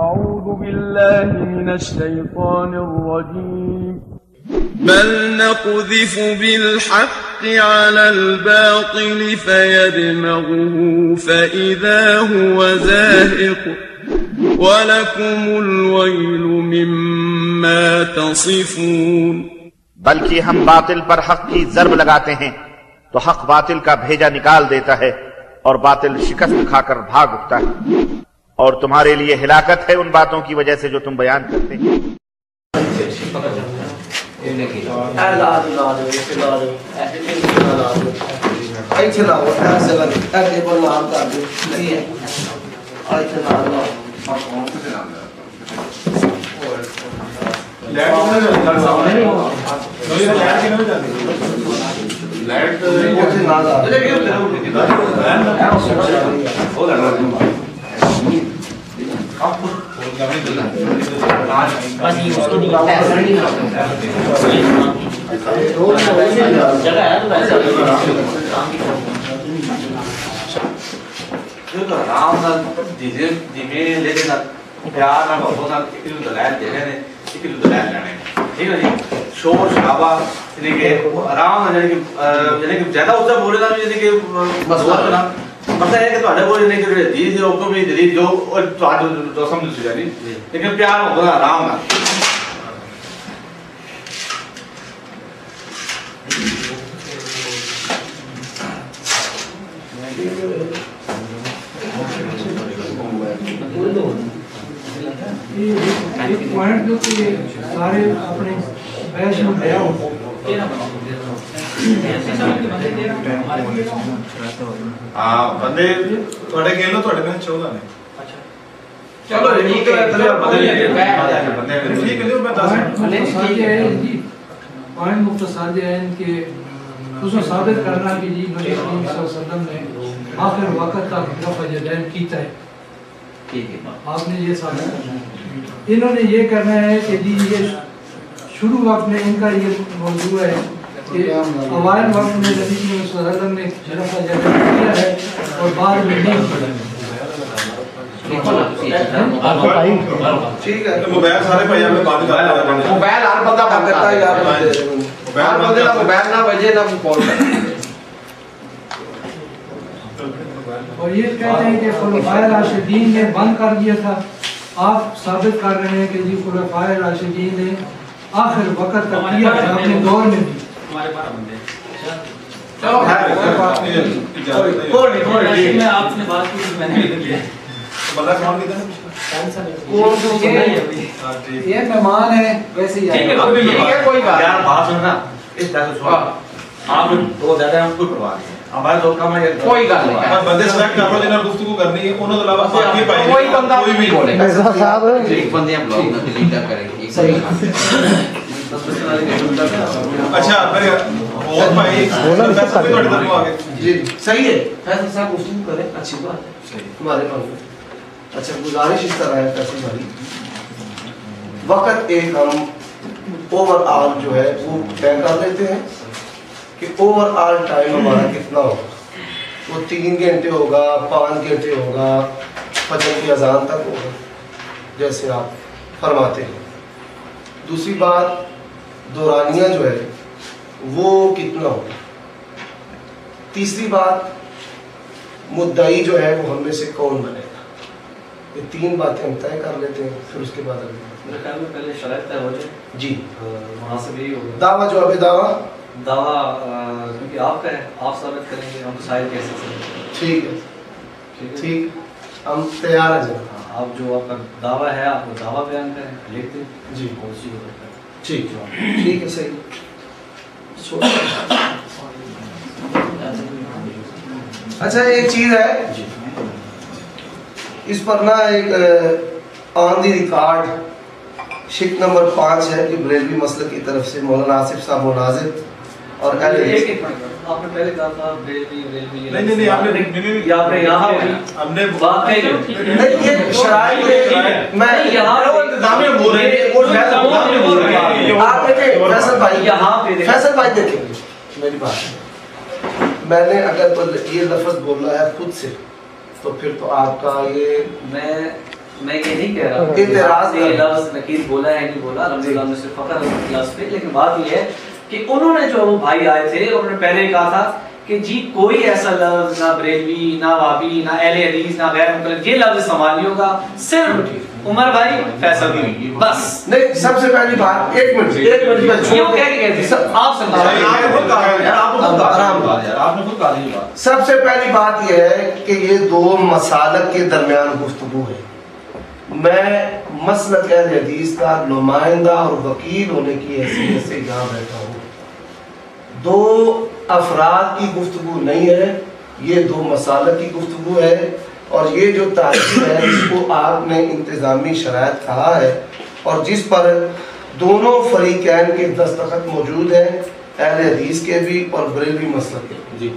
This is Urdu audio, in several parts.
أعوذ بالله من الشيطان الرجيم بل نقذف بالحق على الباطل فيدمغه فإذا هو زاهق ولكم الويل مما تصفون بلکہ ہم باطل پر حق کی ضرب لگاتے ہیں تو حق باطل کا بھیجا نکال دیتا ہے اور باطل شکست کھا کر بھاگ اٹھتا ہے، اور تمہارے لیے ہلاکت ہے ان باتوں کی وجہ سے جو تم بیان کرتے ہیں۔ شور شرابہ یعنی کہ آرام یعنی کہ زیادہ اس سے بولے نا یعنی کہ مطلب ہے کہ تھوڑے بولے نہیں کہ جی سے اوپر بھی دلی جو جو سمجھ سو جانی لیکن پیار ہوگا آرام نہ ایک پوائنٹ جو کہ سارے اپنے بحث میں لیا ہو بندے تھوڑے گئے لو تھوڑے میں چودہ نے چلو ٹھیک ہے پوائنٹ مختصر یہ ہے کہ اس کو ثابت کرنا کہ جی نبی کریم صلی اللہ علیہ وسلم نے آخر وقت تک رفع یدین کیتا ہے، آپ نے یہ ثابت کرنا ہے۔ انہوں نے یہ کرنا ہے کہ جی یہ شروع وقت میں ان کا یہ موضوع ہے کہ اوائل وقت میں نبی کریم صلی اللہ علیہ وسلم نے رفع یدین کیا ہے اور بعد میں نہیں کیا ہے۔ ٹھیک ہے موبائل سارے بھائی میں بات کرتا ہوں موبائل ہر بندہ بات کرتا ہے یار موبائل بندے کا موبائل نہ بجے نہ کال کرے اور یہ کہتے ہیں کہ خلفائے راشدین نے بند کر دیا تھا، آپ ثابت کر رہے ہیں کہ جی خلفائے راشدین نے آخر وقت تک کیا ہے اپنے دور میں بھی۔ چلو میں آپ نے بات کی میں نے لیا یہ مہمان ہے ویسے ہی کوئی بات یار بات سننا اس طرح سے آپ دو زیادہ ہم کوئی پرواہ نہیں ہمارے دو کام ہے کوئی گل نہیں بندے سلیکٹ کر لو جنہاں گفتگو کرنی ہے انہوں کے علاوہ باقی بھائی کوئی بندہ کوئی بھی بولے مرزا صاحب ایک بندے ہم بلاگ نہ ڈیلیٹ کریں گے صحیح اچھا پھر اور بھائی بولنا سب تھوڑی طرف آ گئے جی صحیح ہے فیصل صاحب گفتگو کریں اچھی بات ہے تمہارے پاس اچھا گزارش اس طرح ہے فیصل بھائی وقت ایک ہم اوور آل جو ہے وہ طے کر لیتے ہیں کہ اوور آل ٹائم ہمارا کتنا ہوگا، وہ 3 گھنٹے ہوگا 5 گھنٹے ہوگا فجر کی اذان تک ہوگا جیسے آپ فرماتے ہیں۔ دوسری بات دورانیہ جو ہے وہ کتنا ہوگا۔ تیسری بات مدعی جو ہے وہ ہم میں سے کون بنے گا۔ یہ 3 باتیں ہم طے کر لیتے ہیں پھر اس کے بعد میرے خیال میں پہلے شرائط طے ہو جائے جی وہاں سے بھی ہوگا دعویٰ جواب دعویٰ کیونکہ آپ کا ہے آپ ثابت کریں گے ہم تو سائل کیسے سکتے ٹھیک ہے ٹھیک ہم تیار ہیں جناب آپ جو آپ کا دعویٰ ہے آپ وہ دعویٰ بیان کریں لکھ دیں جی بہت سی ہوتا ہے ٹھیک ہے صحیح۔ اچھا ایک چیز ہے اس پر نا ایک آن دی ریکارڈ شک نمبر 5 ہے کہ بریلوی مسلک کی طرف سے مولانا آصف صاحب مناظر اور آپ نے پہلے کہا تھا نہیں آپ نے یہاں ہم نے بات کہی نہیں یہ شرائط میں یہاں بول رہے ہیں آپ دیکھیں فیصل بھائی دیکھیں میری بات میں نے اگر یہ لفظ بولا ہے خود سے تو پھر تو آپ کا یہ میں یہ نہیں کہہ رہا اعتراض یہ لفظ نکیر بولا ہے نہیں بولا الحمدللہ میں صرف فخر لفظ پہ، لیکن بات یہ ہے کہ انہوں نے جو وہ بھائی آئے تھے انہوں نے پہلے کہا تھا کہ جی کوئی ایسا لفظ نہ بریلوی نہ وابی نہ اہل حدیث نہ غیر مقلد یہ لفظ استعمال نہیں ہوگا، صرف عمر بھائی فیصل بھی بس۔ نہیں سب سے پہلی بات ایک منٹ کیوں کہہ کے گئے تھے آپ سب سے پہلی بات یہ ہے کہ یہ دو مسالک کے درمیان گفتگو ہے، میں مسلک اہل حدیث کا نمائندہ اور وکیل ہونے کی حیثیت سے یہاں بیٹھا ہوں، دو افراد کی گفتگو نہیں ہے، یہ دو مسالک کی گفتگو ہے، اور یہ جو تحریر ہے اس کو آپ نے انتظامی شرائط کہا ہے اور جس پر دونوں فریقین کے دستخط موجود ہیں، اہل حدیث کے بھی اور بریلوی مسلک کے بھی۔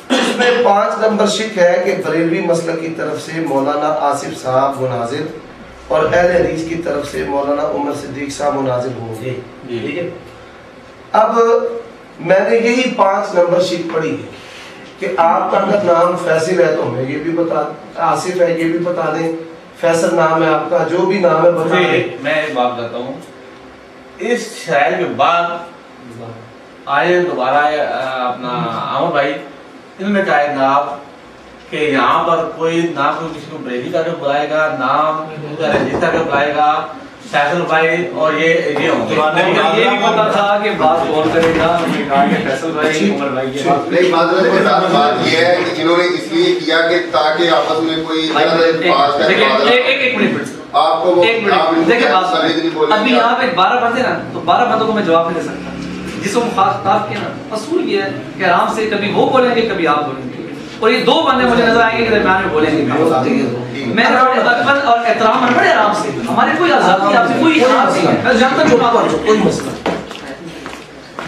اس میں 5 نمبر شک ہے کہ بریلوی مسلک کی طرف سے مولانا آصف صاحب مناظر اور اہل حدیث کی طرف سے مولانا عمر صدیق صاحب مناظر ہوں گے، ٹھیک ہے۔ اب میں نے یہی 5 نمبر شک پڑھی ہے کہ آپ کا اگر نام فیصل ہے تو ہمیں یہ بھی بتا، آصف ہے یہ بھی بتا دیں، فیصل نام ہے آپ کا، جو بھی نام ہے بتا دیں۔ میں ایک بات بتاتا ہوں، اس شاعر کے بعد آئے دوبارہ اپنا عامر بھائی انہوں نے کہا جناب کہ یہاں پر کوئی نہ کوئی کسی کو بریلی کا بلائے گا، نام رجسٹر کا بلائے گا، فیصل بھائی اور یہ ہوں گے۔ یہ بھی پتا تھا کہ بات کون کرے گا، انہوں نے کہا کہ فیصل بھائی عمر بھائی یہ بات نہیں بات یہ ہے کہ انہوں نے اس لیے کیا کہ تاکہ آپس میں کوئی ایک منٹ آپ کو دیکھیں ابھی یہاں پہ 12 بندے نا تو 12 بندوں کو میں جواب نہیں دے سکتا، جس کو مخاطب کیا نا اصول یہ ہے کہ آرام سے کبھی وہ بولیں گے کبھی آپ بولیں گے، اور یہ 2 بندے مجھے نظر آئیں گے کہ درمیان میں بولیں گے، میں ادب اور احترام میں بڑے آرام سے، ہمارے کوئی آزادی آپ سے کوئی اختلاف نہیں ہے، میں جانتا ہوں کوئی مسئلہ،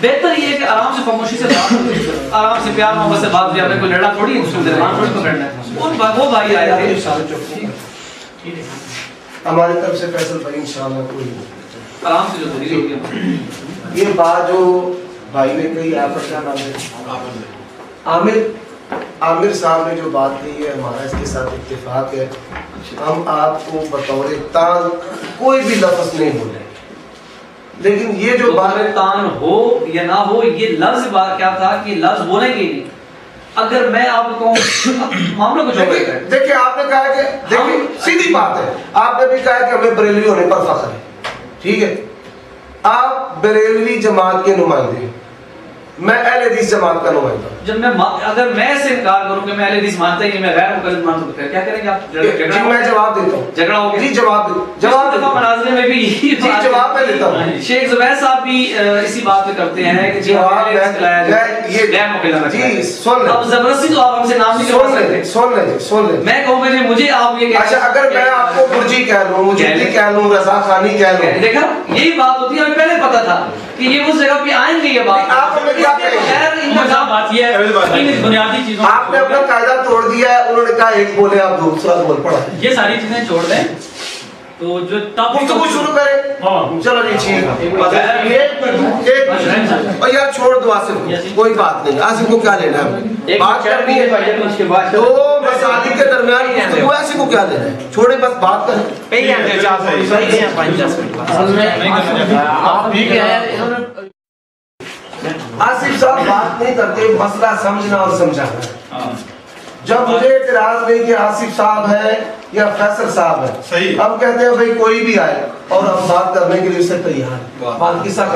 بہتر یہ ہے کہ آرام سے خاموشی سے بات کریں، آرام سے پیار محبت سے بات کریں، کوئی لڑا تھوڑی ہے، اس کو درمیان تھوڑی پکڑنا ہے۔ وہ بھائی آئے تھے ہماری طرف سے فیصل بھائی انشاءاللہ کوئی آرام سے جو دلیل ہوگی۔ یہ بات جو بھائی نے کہی، آپ کا کیا نام ہے؟ عامر صاحب نے جو بات کہی ہے ہمارا اس کے ساتھ اتفاق ہے، ہم آپ کو بطور تان کوئی بھی لفظ نہیں بولے، لیکن یہ جو بات تان ہو یا نہ ہو یہ لفظ بات کیا تھا کہ لفظ بولیں گے نہیں، اگر میں آپ کو معاملہ کو دیکھیں آپ نے کہا کہ دیکھیں سیدھی بات ہے، آپ نے بھی کہا کہ ہمیں بریلوی ہونے پر فخر ہے، ٹھیک ہے، آپ بریلوی جماعت کے نمائندے، میں اہل حدیث جماعت کا نمائندہ، جب میں اگر میں سے انکار کروں کہ میں اہل حدیث مانتا ہی نہیں، میں غیر مقلد مانتا ہوں، کیا کریں گے آپ؟ جی میں جواب دیتا ہوں، جھگڑا ہو گیا، جی جواب مناظرے میں بھی جی جواب میں دیتا ہوں، شیخ زبیر صاحب بھی اسی بات پہ کرتے ہیں کہ جواب یہ غیر مقلد جی سن لیں، اب زبردستی تو آپ ہم سے نام نہیں کروا سن لیں، میں کہوں گا مجھے آپ یہ اچھا اگر میں آپ کو برجی کہہ لوں، مجدی کہہ لوں، رضا خانی کہہ لوں، دیکھا یہی بات ہوتی ہے، ہمیں پہلے پتا تھا کہ یہ اس جگہ پہ آئیں گے، یہ بات آپ ہمیں کیا کہیں بات یہ ہے بنیادی چیزوں آپ نے اپنا قاعدہ توڑ دیا ہے، انہوں نے کہا ایک بولے آپ دوسرا بول پڑا، یہ ساری چیزیں چھوڑ دیں تو جو گفتگو شروع کریں، چلو جی ٹھیک اور یار چھوڑ دو آصف، کوئی بات نہیں، آصف کو کیا لینا ہے، بات کرنی ہے، دو مسائل کے درمیان گفتگو، آصف کو کیا لینا ہے، چھوڑے بس بات کریں۔ آصف صاحب بات نہیں کرتے، مسئلہ سمجھنا اور سمجھانا، جب مجھے اعتراض نہیں کہ آصف صاحب ہے یا فیصل صاحب ہے، ہم کہتے ہیں بھائی کوئی بھی آئے اور ہم بات کرنے کے لیے اس سے تیار ہیں، بات کی ساتھ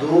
2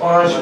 5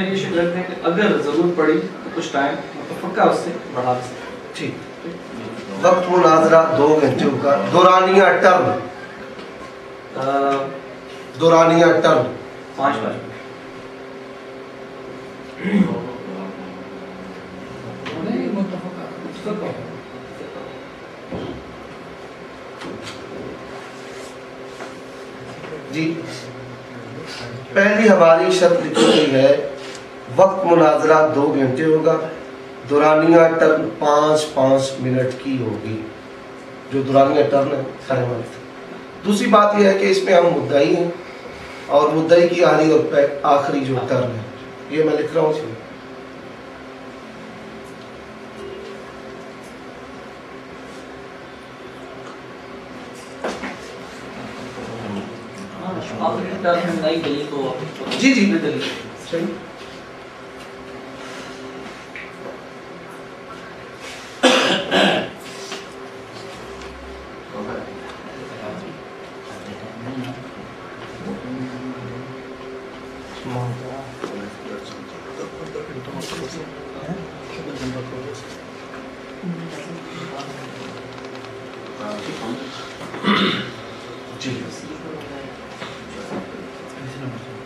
میں یہ شکر رکھتے ہیں کہ اگر ضرورت پڑی تو کچھ ٹائم پکا اس سے بڑھا سکتے. ٹھیک. وقت مناظرہ 2 گھنٹے کا. دورانیہ ٹرم 5 بار. جی پہلی ہماری شرط لکھی گئی ہے وقت مناظرہ 2 گھنٹے ہوگا. دورانیہ ٹرم 5 منٹ کی ہوگی. جو دورانیہ ٹرم ہے. دوسری بات یہ ہے کہ اس میں ہم مدعی ہیں اور مدعی کی آخری اور آخری جو ٹرم ہے یہ میں لکھ رہا ہوں. جی جی صحیح.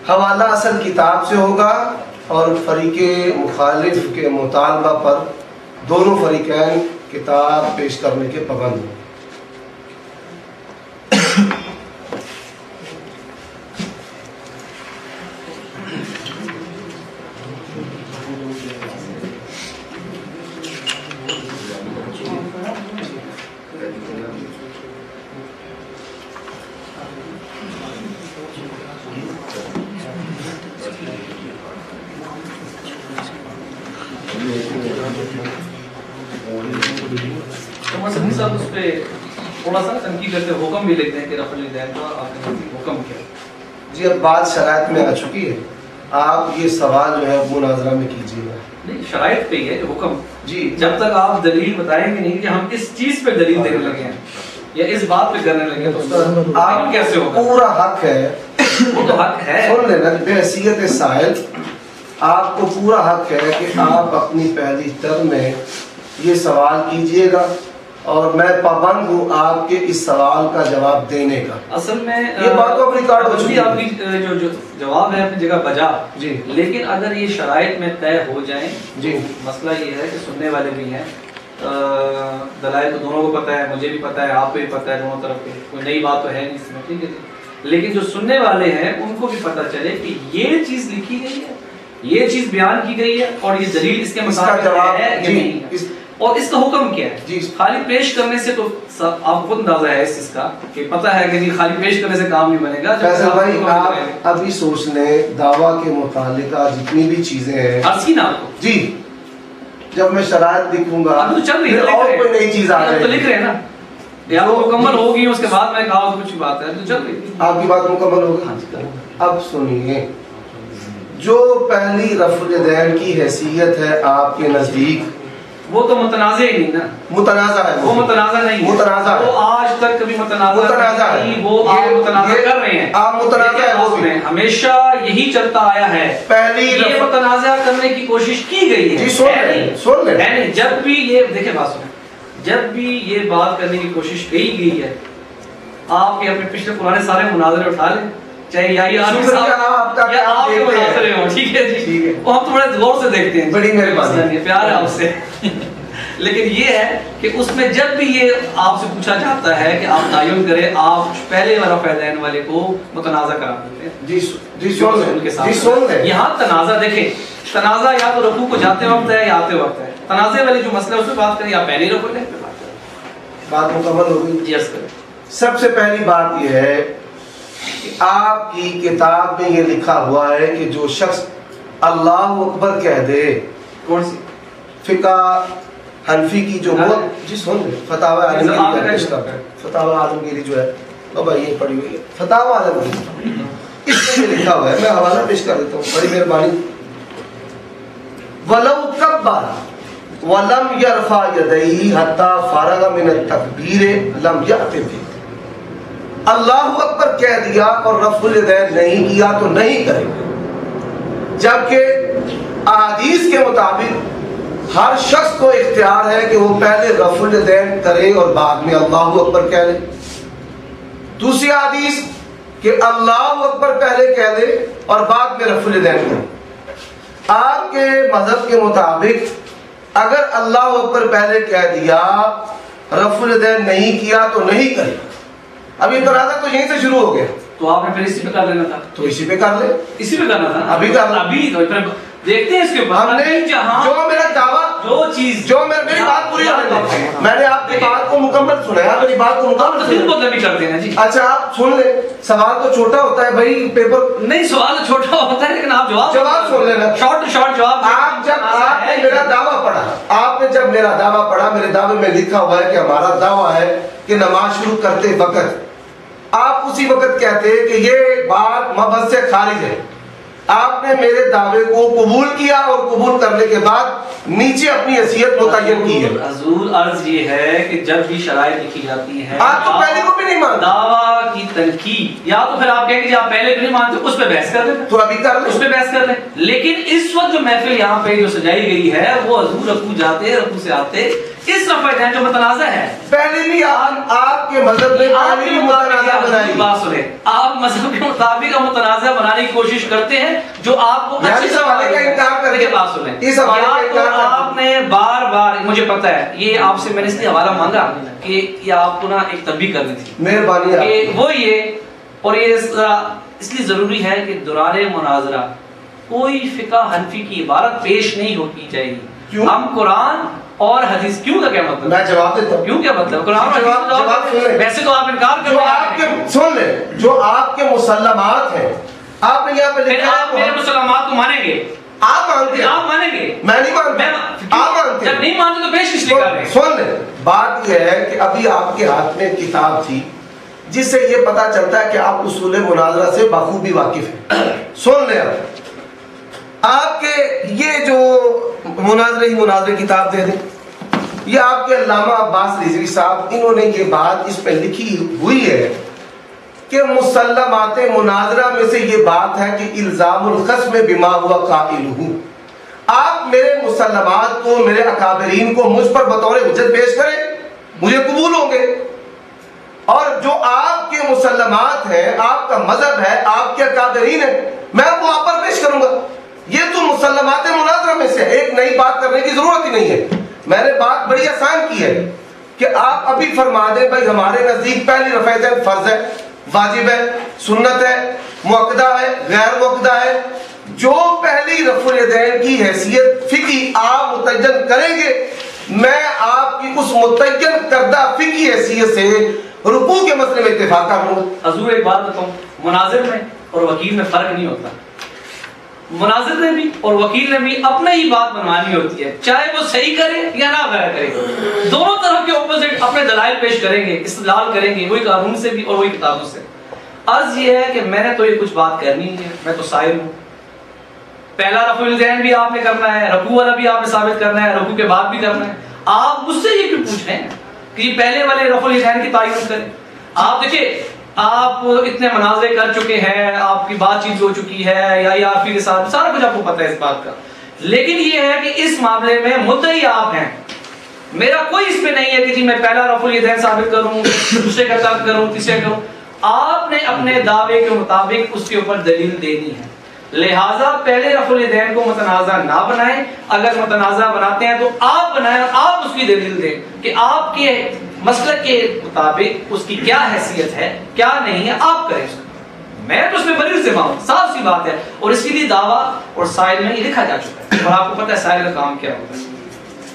حوالہ اصل کتاب سے ہوگا اور فریق مخالف کے مطالبہ پر دونوں فریقین کتاب پیش کرنے کے پابند ہیں. صاحب اس پہ تھوڑا سا تنقید کرتے حکم بھی لکھتے ہیں کہ رفع الیدین کا آپ نے حکم کیا. جی اب بات شرائط میں آ چکی ہے. آپ یہ سوال جو ہے مناظرہ میں کیجیے گا. نہیں شرائط پہ ہی ہے حکم. جی جب تک آپ دلیل بتائیں گے نہیں کہ ہم اس چیز پہ دلیل دینے لگے ہیں یا اس بات پہ کرنے لگے تو آپ کیسے ہوگا؟ پورا حق ہے. وہ تو حق ہے. سن لینا بے حیثیت سائل آپ کو پورا حق ہے کہ آپ اپنی پہلی ٹرم میں یہ سوال کیجئے گا اور میں پابند ہوں آپ کے اس سوال کا جواب دینے کا. اصل میں یہ بات تو اپنی کارڈ ہو چکی ہے. آپ کی جو جواب ہے اپنی جگہ بجا. جی لیکن اگر یہ شرائط میں طے ہو جائیں جی مسئلہ یہ ہے کہ سننے والے بھی ہیں دلائل تو دونوں کو پتہ ہے, مجھے بھی پتہ ہے, آپ کو بھی پتہ ہے, دونوں طرف کے کوئی نئی بات تو ہے نہیں اس میں. ٹھیک ہے لیکن جو سننے والے ہیں ان کو بھی پتہ چلے کہ یہ چیز لکھی گئی ہے, یہ چیز بیان کی گئی ہے اور یہ دلیل اس کے مطابق ہے یا نہیں ہے اور اس کا حکم کیا ہے. جی خالی پیش کرنے سے تو آپ کو خود اندازہ ہے اس چیز کا کہ پتہ ہے کہ خالی پیش کرنے سے کام نہیں بنے گا. فیصل بھائی آپ ابھی سوچ لیں دعویٰ کے متعلقہ جتنی بھی چیزیں ہیں عرض کی نا آپ کو. جی جب میں شرائط لکھوں گا تو چل رہی ہے اور کوئی نئی چیز آ جائے تو لکھ رہے ہیں نا یا وہ مکمل ہوگی اس کے بعد میں کہا تو کچھ بات ہے تو چل رہی ہے. آپ کی بات مکمل ہوگی. اب سنیے جو پہلی رفع الیدین کی حیثیت ہے آپ کے نزدیک وہ تو متنازع ہی نہیں نا. متنازع ہے. وہ متنازع نہیں ہے. متنازع ہے. وہ آج تک کبھی متنازع نہیں. وہ آپ متنازع کر رہے ہیں. آپ متنازع ہیں. وہ میں ہمیشہ یہی چلتا آیا ہے. پہلی یہ متنازع کرنے کی کوشش کی گئی ہے. جی سن لیں. جب بھی یہ دیکھیں بات سنیں, جب بھی یہ بات کرنے کی کوشش کی گئی ہے آپ کے اپنے پچھلے پرانے سارے مناظرے اٹھا لیں چاہے یا آپ کے مناظرے ہوں. ٹھیک ہے جی وہ ہم تھوڑے غور سے دیکھتے ہیں. بڑی مہربانی, پیار ہے آپ سے. لیکن یہ ہے کہ اس میں جب بھی یہ آپ سے پوچھا جاتا ہے کہ آپ تعین کریں آپ پہلے والا فیضین والے کو متنازع کرا دیتے ہیں. جی سن لیں. یہاں تنازع دیکھیں تنازع یا تو رکوع کو جاتے وقت ہے یا آتے وقت ہے. تنازع والی جو مسئلہ ہے اس پہ بات کریں یا پہلے رکوع لیں پہ بات کریں. بات مکمل ہوگی. جی عرض کریں. سب سے پہلی بات یہ ہے کہ آپ کی کتاب میں یہ لکھا ہوا ہے کہ جو شخص اللہ اکبر کہہ دے. کون سی فقہ حنفی کی جو جی سن فتاوی عالمگیری فتاوی عالمگیری جو ہے بابا یہ پڑھی ہوئی ہے فتاوی عالمگیری اس میں یہ لکھا ہوا ہے. میں حوالہ پیش کر دیتا ہوں بڑی مہربانی. وَلَوْ كَبَّرَ وَلَمْ يَرْفَعْ يَدَيْهِ حَتَّى فَارَغَ مِنَ التَّكْبِيرِ لَمْ يَأْتِ بِهِ. اللہ اکبر کہہ دیا اور رفع الیدین نہیں کیا تو نہیں کرے گا, جبکہ احادیث کے مطابق ہر شخص کو اختیار ہے کہ وہ پہلے رفع الیدین کرے اور بعد میں اللہ اکبر کہہ لے. دوسری حدیث کہ اللہ اکبر پہلے کہہ لے اور بعد میں رفع الیدین کرے. آپ کے مذہب کے مطابق اگر اللہ اکبر پہلے کہہ دیا رفع الیدین نہیں کیا تو نہیں کرے. اب یہ تنازع تو یہیں سے شروع ہو گیا. تو آپ نے پھر اسی پہ کر لینا تھا. تو اسی پہ کر لے. اسی پہ کرنا تھا. ابھی کر لے. ابھی دیکھتے ہیں اس کے ہم بعد نے جو میرا دعویٰ جو میری بات پوری ہونے دیں. میں نے آپ کی بات کو مکمل سنا. میری بات کو مکمل مطلب کرتے ہیں جی. اچھا آپ سن لیں. سوال تو چھوٹا ہوتا ہے بھائی پیپر نہیں. سوال چھوٹا ہوتا ہے لیکن آپ جواب سن لینا. شارٹ شارٹ جواب. آپ نے میرا دعویٰ پڑھا. آپ نے جب میرا دعویٰ پڑھا میرے دعوے میں لکھا ہوا ہے کہ ہمارا دعویٰ ہے کہ نماز شروع کرتے وقت آپ اسی وقت کہتے ہیں کہ یہ بات مبحث سے خارج ہے. آپ نے میرے دعوے کو قبول کیا اور قبول کرنے کے بعد نیچے اپنی حیثیت متعین کی ہے. حضور عرض یہ ہے کہ جب بھی شرائط لکھی جاتی ہے آپ تو پہلے کو بھی نہیں مانتے. دعویٰ کی تنقید یا تو پھر آپ کہیں کہ آپ پہلے بھی نہیں مانتے اس پہ بحث کر لیں. تو ابھی کر لیں. اس پہ بحث کر لیں. لیکن اس وقت جو محفل یہاں پہ جو سجائی گئی ہے وہ حضور رکوع جاتے رکوع سے آتے اس رفع الیدین جو متنازع ہے. پہلے بھی آپ کے مذہب میں پہلے بھی متنازع بنائی. بات سنیں. آپ مذہب کے مطابق متنازع بنانے کی کوشش کرتے ہیں جو آپ کو اس حوالے کا انکار کریں گے. بات سنیں. اس حوالے کا انکار کریں. آپ نے بار بار مجھے پتا ہے یہ آپ سے میں نے اس لیے حوالہ مانگا کہ یہ آپ کو نا ایک تنبیہ کرنی تھی. مہربانی کہ وہ یہ اور یہ اس لیے ضروری ہے کہ دوران مناظرہ کوئی فقہ حنفی کی عبارت پیش نہیں ہوتی چاہیے. ہم قرآن اور حدیث کیوں کا کیا مطلب؟ میں جواب دیتا ہوں. کیوں کیا مطلب؟ قرآن اور حدیث ویسے تو آپ انکار کرتے ہیں. سن لیں جو آپ کے مسلمات ہیں آپ نے یہاں پہ لکھا ہے. آپ میرے مسلمات کو مانیں گے. آپ مانتے ہیں. آپ مانیں گے. میں نہیں مانتا. آپ مانتے ہیں. جب نہیں مانتے تو پیش اس لیے کر رہے ہیں. سن لیں بات یہ ہے کہ ابھی آپ کے ہاتھ میں کتاب تھی جس سے یہ پتا چلتا ہے کہ آپ اصول مناظرہ سے بخوبی واقف ہیں. سن لیں آپ کے یہ جو مناظرے کتاب دے دیں. یہ آپ کے علامہ عباس رضوی صاحب انہوں نے یہ بات اس پہ لکھی ہوئی ہے کہ مسلمات مناظرہ میں سے یہ بات ہے کہ الزام الخصم بما ہوا قائلہ. آپ میرے مسلمات کو میرے اکابرین کو مجھ پر بطور حجت پیش کریں مجھے قبول ہوں گے. اور جو آپ کے مسلمات ہیں آپ کا مذہب ہے آپ کے اکابرین ہیں میں وہ آپ پر پیش کروں گا. یہ تو مسلمات مناظرہ میں سے ایک نئی بات کرنے کی ضرورت ہی نہیں ہے. میں نے بات بڑی آسان کی ہے کہ آپ ابھی فرما دیں بھائی ہمارے نزدیک پہلی رفع الیدین فرض ہے واجب ہے سنت ہے مؤکدہ ہے غیر مؤکدہ ہے. جو پہلی رفع الیدین کی حیثیت فقہی آپ متعین کریں گے میں آپ کی اس متعین کردہ فقہی حیثیت سے رکوع کے مسئلے میں اتفاق کر لوں گا. حضور ایک بات بتاؤں مناظر میں اور وکیل میں فرق نہیں ہوتا. مناظر نے بھی اور وکیل نے بھی اپنا ہی بات منوانی ہوتی ہے چاہے وہ صحیح کرے یا نہ غیر کرے. دونوں طرف کے اپوزٹ اپنے دلائل پیش کریں گے استدلال کریں گے وہی قانون سے بھی اور وہی کتابوں سے. عرض یہ ہے کہ میں نے تو یہ کچھ بات کرنی ہے میں تو سائل ہوں. پہلا رفع الیدین بھی آپ نے کرنا ہے رکوع والا بھی آپ نے ثابت کرنا ہے رکوع کے بعد بھی کرنا ہے. آپ مجھ سے یہ کیوں پوچھ رہے ہیں کہ پہلے والے رفع الیدین کی تعین کریں. آپ دیکھیں آپ اتنے مناظرے کر چکے ہیں آپ کی بات چیت ہو چکی ہے یا آپ کے ساتھ سارا کچھ آپ کو پتہ ہے اس بات کا. لیکن یہ ہے کہ اس معاملے میں مدعی آپ ہیں. میرا کوئی اس پہ نہیں ہے کہ جی میں پہلا رفع الیدین ثابت کروں دوسرے کا ترک کروں تیسرے کروں. آپ نے اپنے دعوے کے مطابق اس کے اوپر دلیل دینی ہے. لہٰذا پہلے رفع الیدین کو متنازع نہ بنائیں. اگر متنازع بناتے ہیں تو آپ بنائیں اور آپ اس کی دلیل دیں کہ آپ کے مسلک کے مطابق اس کی کیا حیثیت ہے کیا نہیں ہے آپ کریں. میں تو اس میں بری ذمہ ہوں صاف سی بات ہے. اور اس کے لیے دعویٰ اور سائل میں یہ لکھا جا چکا ہے اور آپ کو پتہ ہے سائل کا کام کیا ہوتا ہے.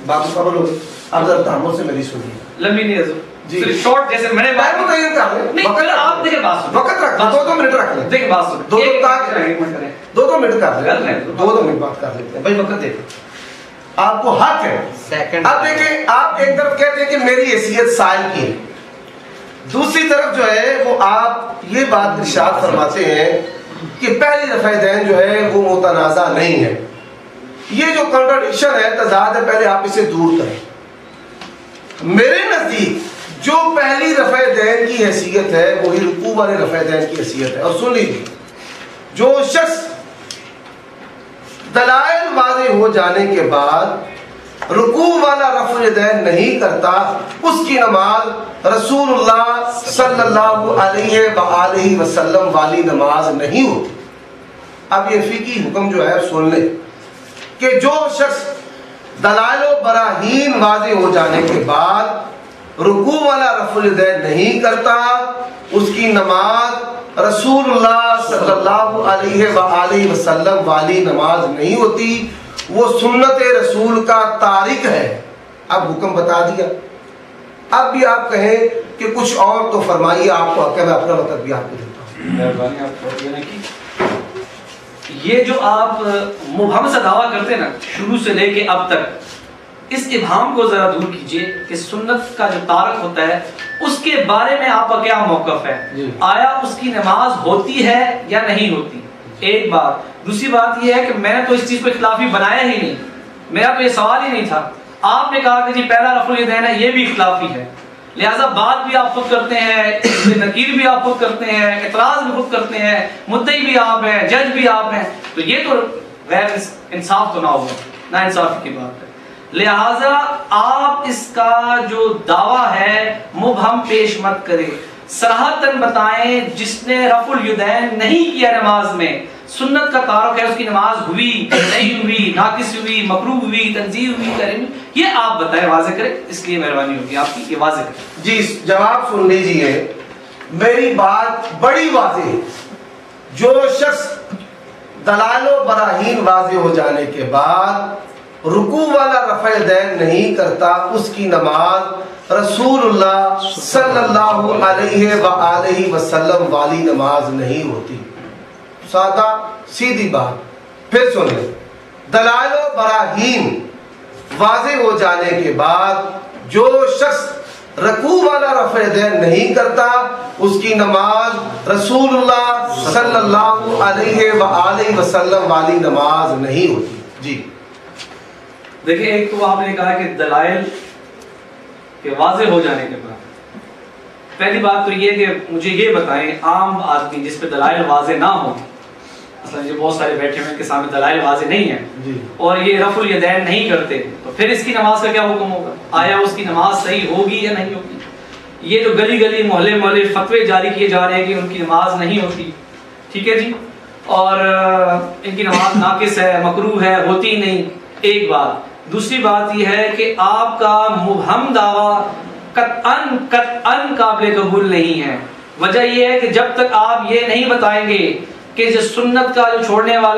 بات مکمل ہو گئی. اب ذرا تحمل سے میری سنیے. لمبی نہیں حضور جی شارٹ جیسے میں نے بات متعین کر لیں. نہیں آپ دیکھیں بات سنیں وقت رکھ لیں 2 منٹ رکھ لیں. دیکھیں بات سنیں 2 منٹ کر لیں 2 منٹ بات کر لیتے ہیں بھائی. وقت دیکھیں آپ کو حق ہے. اب دیکھیں آپ ایک طرف کہتے ہیں کہ میری حیثیت سائل کی ہے دوسری طرف جو ہے وہ آپ یہ بات ارشاد فرماتے ہیں کہ پہلی رفع الیدین جو ہے وہ متنازع نہیں ہے. یہ جو کنٹراڈکشن ہے تضاد ہے پہلے آپ اسے دور کریں. میرے نزدیک جو پہلی رفع الیدین کی حیثیت ہے وہی رکوع والے رفع الیدین کی حیثیت ہے. اور سن لیجیے جو شخص دلائل واضح ہو جانے کے بعد رکوع والا رفع یدین نہیں کرتا، اس کی نماز رسول اللہ صلی اللہ علیہ وآلہ وسلم والی نماز نہیں ہوتی۔ اب یہ فقہی حکم جو ہے سن لیں کہ جو شخص دلائل و براہین واضح ہو جانے کے بعد رکوع والا رفع الیدین نہیں کرتا، اس کی نماز رسول اللہ صلی اللہ علیہ وآلہ وسلم والی نماز نہیں ہوتی، وہ سنت رسول کا تارک ہے۔ اب حکم بتا دیا، اب بھی آپ کہیں کہ کچھ اور تو فرمائیے، آپ کو میں اپنا وقت بھی آپ کو دیتا ہوں۔ مہربانی آپ یہ جو آپ مبہم سے دعویٰ کرتے ہیں نا شروع سے لے کے اب تک، اس ابہام کو ذرا دور کیجئے کہ سنت کا جو تارک ہوتا ہے اس کے بارے میں آپ کا کیا موقف ہے، آیا اس کی نماز ہوتی ہے یا نہیں ہوتی، ایک بات۔ دوسری بات یہ ہے کہ میں نے تو اس چیز کو اختلافی بنایا ہی نہیں، میرا تو یہ سوال ہی نہیں تھا، آپ نے کہا کہ جی پہلا رفع الیدین ہے، یہ بھی اختلافی ہے، لہٰذا بات بھی آپ خود کرتے ہیں، نکیر بھی آپ خود کرتے ہیں، اعتراض بھی خود کرتے ہیں، مدعی بھی آپ ہیں، جج بھی آپ ہیں، تو یہ تو غیر انصاف تو نہ ہوگا، نا انصافی کی بات ہے۔ لہٰذا آپ اس کا جو دعویٰ ہے مبہم پیش مت کریں، صراحتاً بتائیں جس نے رفع الیدین نہیں کیا نماز میں، سنت کا تعارف ہے، اس کی نماز ہوئی نہیں ہوئی، ناقص ہوئی، مکروہ ہوئی، تنزیہ ہوئی، تحریم، یہ آپ بتائیں، واضح کریں، اس لیے مہربانی ہوگی آپ کی، یہ واضح کریں۔ جی جواب سن لیجئے، میری بات بڑی واضح ہے، جو شخص دلائل و براہین واضح ہو جانے کے بعد رکوع والا رفع یدین نہیں کرتا، اس کی نماز رسول اللہ صلی اللہ علیہ وآلہ وسلم والی نماز نہیں ہوتی۔ سادہ سیدھی بات۔ پھر سن لیں، دلائل و براہین واضح ہو جانے کے بعد جو شخص رکوع والا رفع یدین نہیں کرتا، اس کی نماز رسول اللہ صلی اللہ علیہ وآلہ وسلم والی نماز نہیں ہوتی۔ جی دیکھیں، ایک تو آپ نے کہا کہ دلائل کے واضح ہو جانے کے بعد، پہلی بات تو یہ کہ مجھے یہ بتائیں عام آدمی جس پہ دلائل واضح نہ ہو، مثلا یہ بہت سارے بیٹھے ہوئے کے سامنے دلائل واضح نہیں ہیں اور یہ رفع الیدین نہیں کرتے، تو پھر اس کی نماز کا کیا حکم ہوگا؟ آیا اس کی نماز صحیح ہوگی یا نہیں ہوگی؟ یہ جو گلی گلی محلے محلے فتوے جاری کیے جا رہے ہیں کہ ان کی نماز نہیں ہوتی، ٹھیک ہے جی، اور ان کی نماز ناقص ہے، مکروہ ہے، ہوتی نہیں، ایک بات۔ دوسری بات یہ ہے کہ آپ کا مبہم دعویٰ قطعاً قابل قبول نہیں ہے۔ وجہ یہ ہے کہ جب تک آپ یہ نہیں بتائیں گے کہ جو سنت کا جو چھوڑنے والا